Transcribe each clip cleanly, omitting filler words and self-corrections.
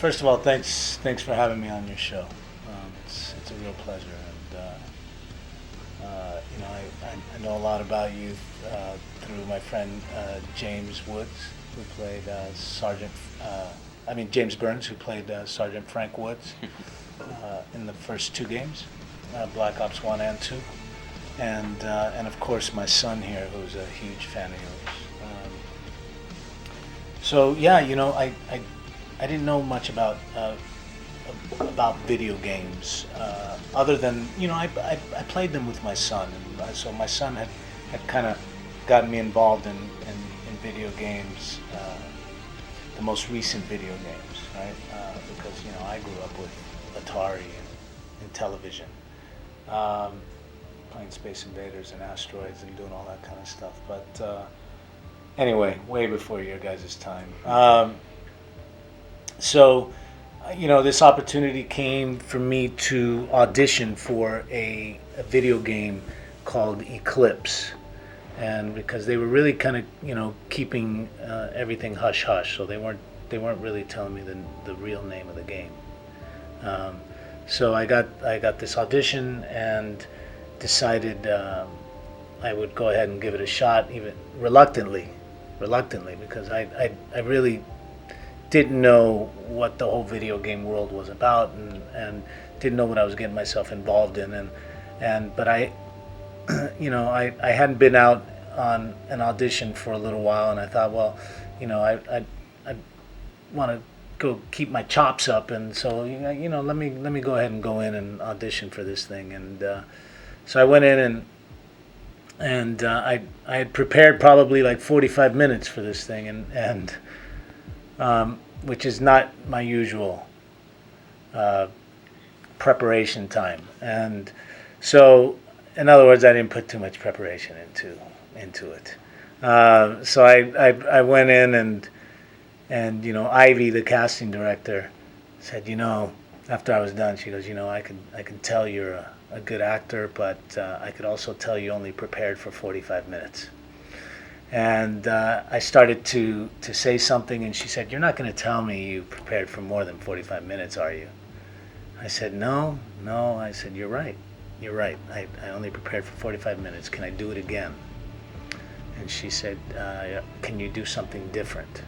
first of all, thanks for having me on your show. It's a real pleasure, and I know a lot about you through my friend James Woods, who played James Burns, who played Sergeant Frank Woods in the first two games, Black Ops 1 and 2, and of course my son here, who's a huge fan of yours. So yeah, I didn't know much about video games, other than I played them with my son, and so my son had kind of gotten me involved in video games, the most recent video games, right? Because I grew up with Atari and television, playing Space Invaders and Asteroids and doing all that kind of stuff. But anyway, way before your guys' time. So, this opportunity came for me to audition for a video game called Eclipse, and because they were really kind of keeping everything hush hush, so they weren't really telling me the real name of the game. So I got this audition and decided I would go ahead and give it a shot, even reluctantly, because I really didn't know what the whole video game world was about, and didn't know what I was getting myself involved in, but I hadn't been out on an audition for a little while, and I thought, well, I want to go keep my chops up, and so let me go ahead and go in and audition for this thing, and so I went in and I had prepared probably like 45 minutes for this thing, and which is not my usual preparation time, and so in other words, I didn't put too much preparation into it. So I went in and Ivy, the casting director, said, after I was done, she goes, I can tell you're a good actor, but I could also tell you only prepared for 45 minutes. And I started to say something, and she said, "You're not going to tell me you prepared for more than 45 minutes, are you?" I said, No. I said, You're right. I only prepared for 45 minutes. Can I do it again?" And she said, "Can you do something different?"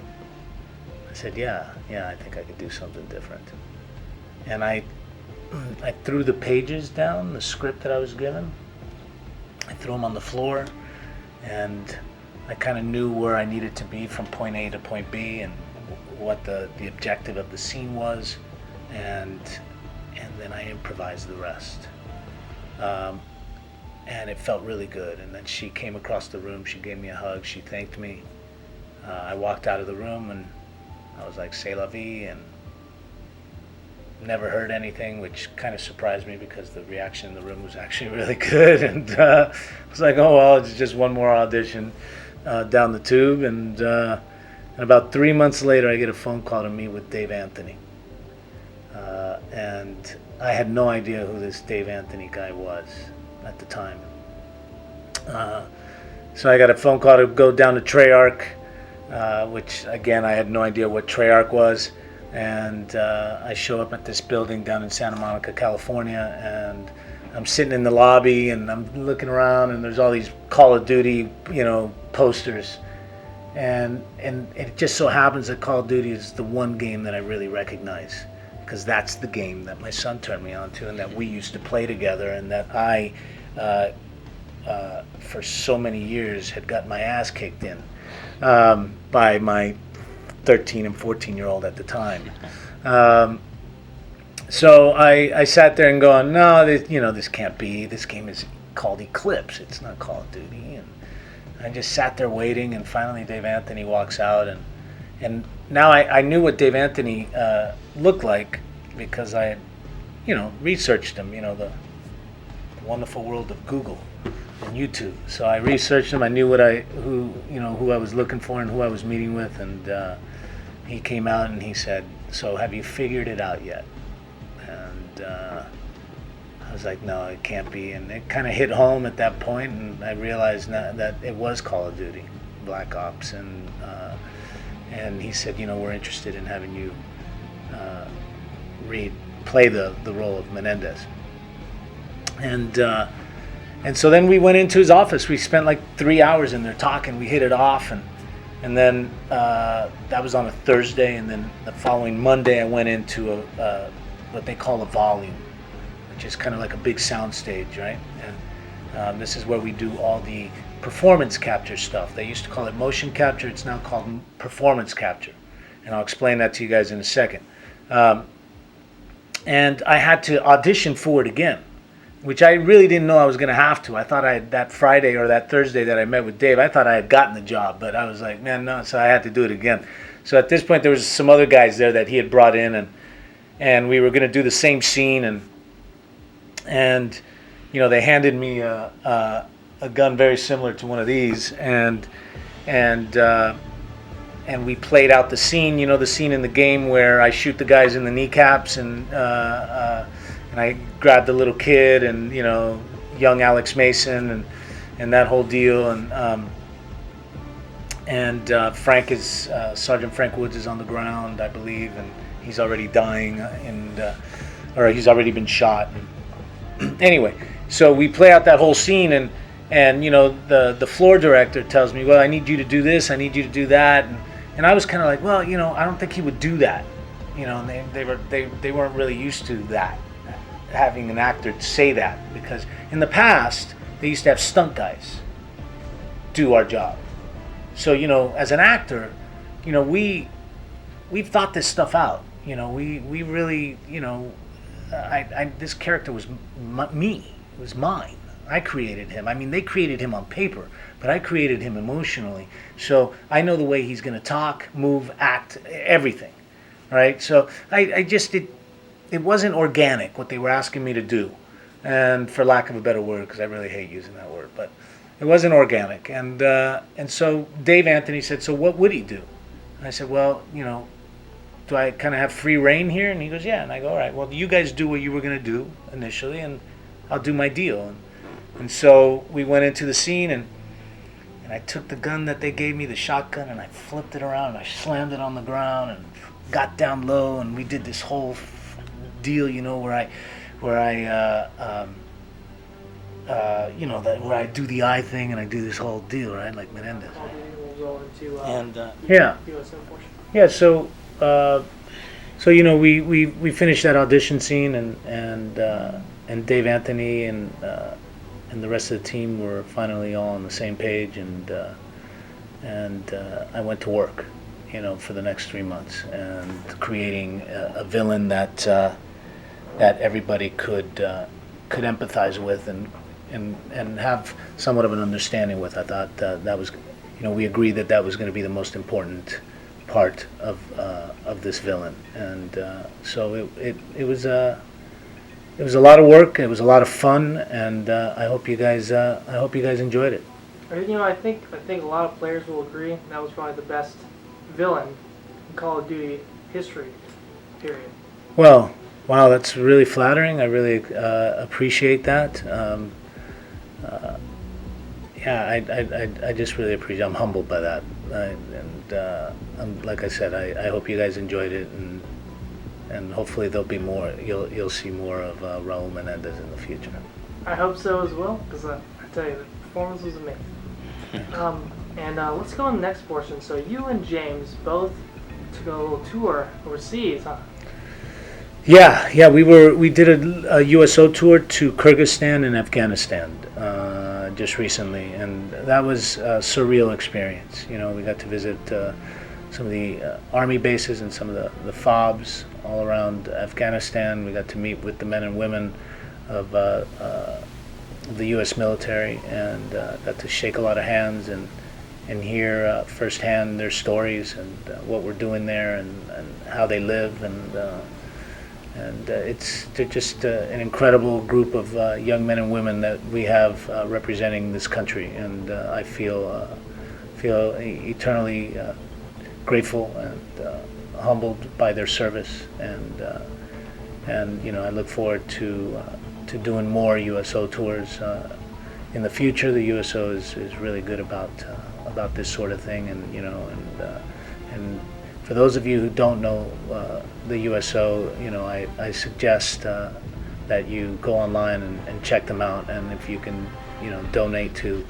I said, Yeah, I think I could do something different. And I threw the pages down, the script that I was given. I threw them on the floor, and I kind of knew where I needed to be from point A to point B, and what the objective of the scene was, and then I improvised the rest. And it felt really good. And then she came across the room, she gave me a hug, she thanked me. I walked out of the room, and I was like, "C'est la vie," and never heard anything, which kind of surprised me because the reaction in the room was actually really good. And I was like, "Oh well, it's just one more audition down the tube." And about 3 months later, I get a phone call to meet with Dave Anthony, and I had no idea who this Dave Anthony guy was at the time. So I got a phone call to go down to Treyarch, which again I had no idea what Treyarch was. And I show up at this building down in Santa Monica, California, and I'm sitting in the lobby, and I'm looking around, and there's all these Call of Duty, posters, and it just so happens that Call of Duty is the one game that I really recognize, because that's the game that my son turned me on to, and that we used to play together, and that I, for so many years, had got my ass kicked in by my 13 and 14-year-old at the time. So I sat there and going, "No, this can't be. This game is called Eclipse. It's not Call of Duty." And I just sat there waiting, and finally Dave Anthony walks out, and now I knew what Dave Anthony looked like, because I had, researched him. The wonderful world of Google and YouTube. So I researched him. I knew who I was looking for and who I was meeting with, and he came out and he said, "So have you figured it out yet?" And I was like, "No, it can't be." And it kind of hit home at that point, and I realized that it was Call of Duty, Black Ops, and he said, "We're interested in having you play the role of Menendez. And so then we went into his office. We spent like 3 hours in there talking. We hit it off, and then that was on a Thursday, and then the following Monday I went into what they call a volume, which is kind of like a big sound stage, right? And this is where we do all the performance capture stuff. They used to call it motion capture. It's now called performance capture, and I'll explain that to you guys in a second. And I had to audition for it again, which I really didn't know I was going to have to. I thought that Friday or that Thursday that I met with Dave, I thought I had gotten the job, but I was like, man, no, so I had to do it again. So at this point, there was some other guys there that he had brought in, and we were going to do the same scene, and you know, they handed me a gun very similar to one of these, and we played out the scene, you know, the scene in the game where I shoot the guys in the kneecaps, and I grabbed the little kid, and, you know, young Alex Mason, and that whole deal, and Sergeant Frank Woods is on the ground, I believe, and he's already dying, or he's already been shot. Anyway, so we play out that whole scene, and you know, the floor director tells me, well, I need you to do this, I need you to do that, and I was kind of like, well, you know, I don't think he would do that, you know, and they weren't really used to that, having an actor say that, because in the past they used to have stunt guys do our job. So, you know, as an actor, you know, we've thought this stuff out, you know, we really, you know, this character was me, it was mine. I created him. I mean, they created him on paper, but I created him emotionally. So I know the way he's going to talk, move, act, everything, right? So it wasn't organic what they were asking me to do, and for lack of a better word, because I really hate using that word, but it wasn't organic. And so Dave Anthony said, so what would he do? And I said, well, you know, do I kind of have free reign here? And he goes, yeah. And I go, all right, well, you guys do what you were going to do initially, and I'll do my deal. And so we went into the scene, and I took the gun that they gave me, the shotgun, and I flipped it around, and I slammed it on the ground, and got down low, and we did this whole deal, you know, where I do the eye thing, and I do this whole deal, right, like Menendez. We'll roll into yeah. USO portion. Yeah, so you know, we finished that audition scene, and Dave Anthony and the rest of the team were finally all on the same page, and I went to work, you know, for the next 3 months, and creating a villain that everybody could empathize with and have somewhat of an understanding with. I thought that was, you know, we agreed that was going to be the most important part of this villain, and so it was a lot of work. It was a lot of fun, and I hope you guys enjoyed it. You know, I think a lot of players will agree that was probably the best villain in Call of Duty history. Period. Well, wow, that's really flattering. I really appreciate that. I just really appreciate. I'm humbled by that, and like I said, I hope you guys enjoyed it, and hopefully there'll be more. You'll see more of Raul Menendez in the future. I hope so as well, because I tell you, the performance was amazing. Let's go on the next portion. So you and James both took a little tour overseas, huh? Yeah, we did a USO tour to Kyrgyzstan and Afghanistan just recently, and that was a surreal experience. You know, we got to visit some of the army bases and some of the FOBs all around Afghanistan. We got to meet with the men and women of the U.S. military, and got to shake a lot of hands and hear firsthand their stories and what we're doing there, and how they live, and they're just an incredible group of young men and women that we have representing this country, and I feel eternally grateful and humbled by their service, and you know, I look forward to doing more USO tours in the future. The USO is really good about this sort of thing, and you know, and for those of you who don't know the USO, I suggest that you go online and check them out, and if you can, donate to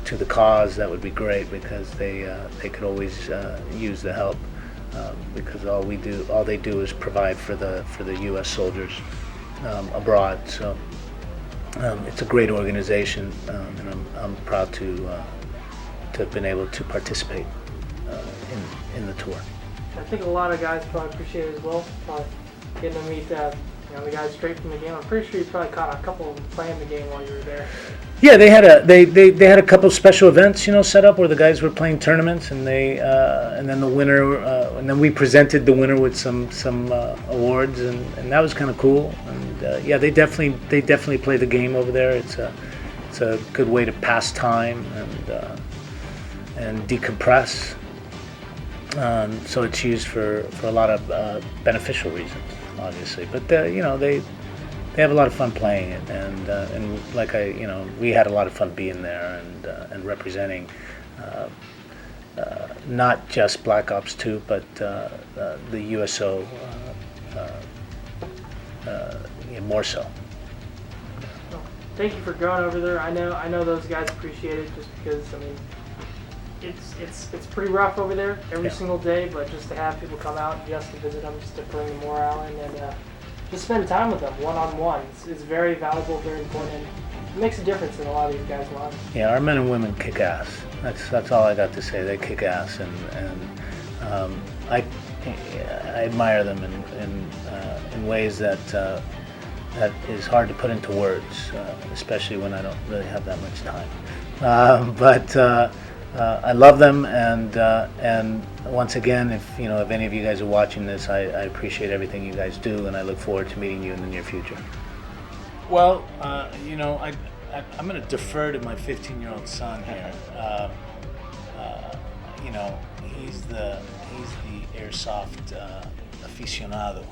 the cause, that would be great, because they could always use the help, because all they do is provide for the U.S. soldiers abroad. So it's a great organization, and I'm proud to have been able to participate in the tour. I think a lot of guys probably appreciate it as well. Probably getting to meet the guys straight from the game. I'm pretty sure you probably caught a couple of them playing the game while you were there. Yeah, they had a couple of special events, set up where the guys were playing tournaments, and and then the winner, and then we presented the winner with some awards, and that was kind of cool. And yeah, they definitely play the game over there. It's a good way to pass time and decompress. So it's used for a lot of beneficial reasons, obviously. But they have a lot of fun playing it, and like we had a lot of fun being there and representing not just Black Ops 2, but the USO more so. Well, thank you for going over there. I know those guys appreciate it, just because it's pretty rough over there every single day, but just to have people come out just to visit them, just to bring the morale in, and just spend time with them one-on-one. It's very valuable, very important. It makes a difference in a lot of these guys' lives. Yeah, our men and women kick ass. That's all I got to say. They kick ass, and I admire them in ways that is hard to put into words, especially when I don't really have that much time. But I love them, and once again, if any of you guys are watching this, I appreciate everything you guys do, and I look forward to meeting you in the near future. Well, I'm going to defer to my 15-year-old son here. He's the Airsoft aficionado,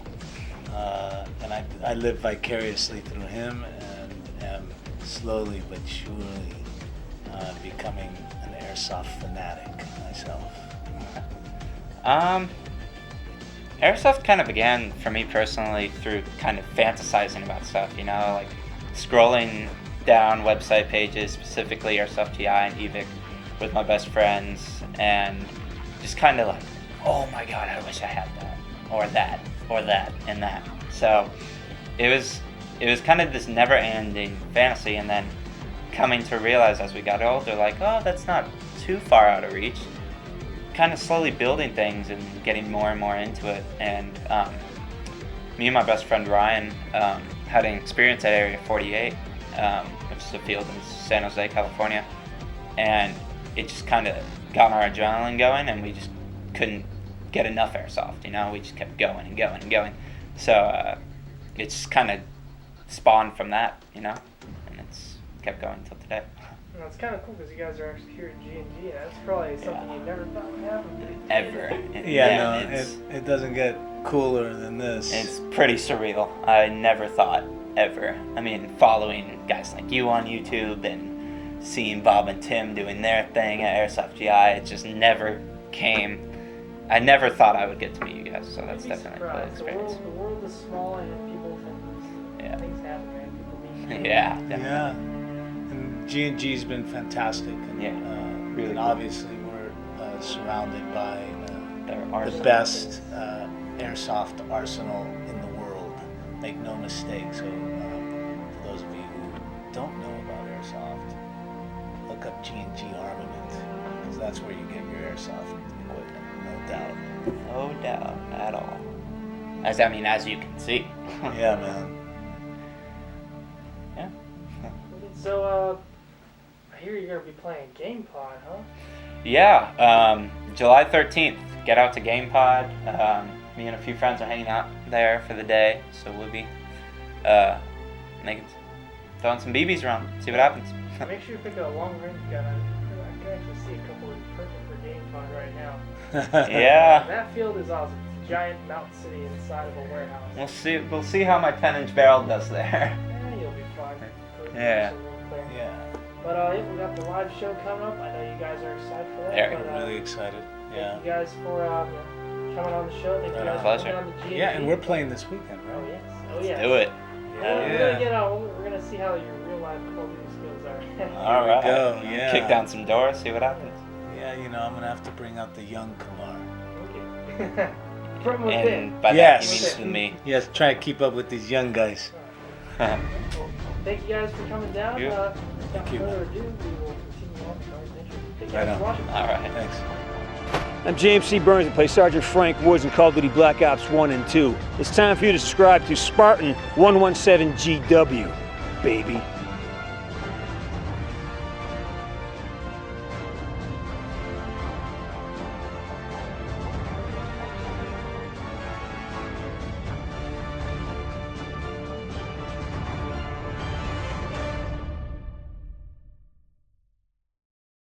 and I live vicariously through him, and am slowly but surely becoming an Airsoft fanatic myself. Airsoft kind of began for me personally through kind of fantasizing about stuff, like scrolling down website pages, specifically Airsoft GI and EVIC, with my best friends, and just kind of like, oh my god, I wish I had that, or that, and that. So it was kind of this never-ending fantasy, and then coming to realize as we got older, like, oh, that's not too far out of reach. Kind of slowly building things and getting more and more into it. And me and my best friend Ryan had an experience at Area 48, which is a field in San Jose, California. And it just kind of got our adrenaline going, and we just couldn't get enough Airsoft, We just kept going and going and going. So it just kind of spawned from that, And it's kept going until today. And that's kind of cool, because you guys are actually here at G&G, and that's probably something you never thought would happen. Ever. It doesn't get cooler than this. It's pretty surreal. I never thought, ever. I mean, following guys like you on YouTube and seeing Bob and Tim doing their thing at Airsoft GI, it just never came. I never thought I would get to meet you guys, so that's definitely a cool experience. The world is small, and people things happen, man. People meet. Yeah, definitely. Yeah. G&G's been fantastic, and, really and obviously we're surrounded by the best Airsoft arsenal in the world. Make no mistake. So for those of you who don't know about Airsoft, look up G&G Armament, because that's where you get your Airsoft equipment, no doubt. No doubt at all. As you can see. Yeah, man. Yeah. So, I hear you're going to be playing GamePod, huh? Yeah, July 13th, get out to GamePod. Me and a few friends are hanging out there for the day, so we'll be throwing some BBs around, see what happens. Make sure you pick a long-range gun. I can actually see a couple of perfect for GamePod right now. Yeah. That field is awesome. It's a giant mountain city inside of a warehouse. We'll see how my 10-inch barrel does there. You'll be fine. Yeah. Yeah. But we got the live show coming up. I know you guys are excited for that. Yeah, we're really excited. Yeah. Thank you guys for coming on the show. Thank you guys for Pleasure. coming on the G&G. Yeah, and we're playing this weekend, Oh, right? yes. Oh, yes. Do it. We're gonna get we're gonna see how your real life Call of Duty skills are. All right. go, yeah. Kick down some doors, see what happens. Yeah, you know, I'm gonna have to bring out the young Kamar. Okay. From within. And by Yes. that he means with me. Yes, try to keep up with these young guys. Well, thank you guys for coming down. You. Without Thank you, further man. ado, we will continue on with our adventure. Thank you Right guys on. for watching. All right. Thanks. I'm James C. Burns. I play Sergeant Frank Woods in Call of Duty Black Ops 1 and 2. It's time for you to subscribe to Spartan 117GW, baby.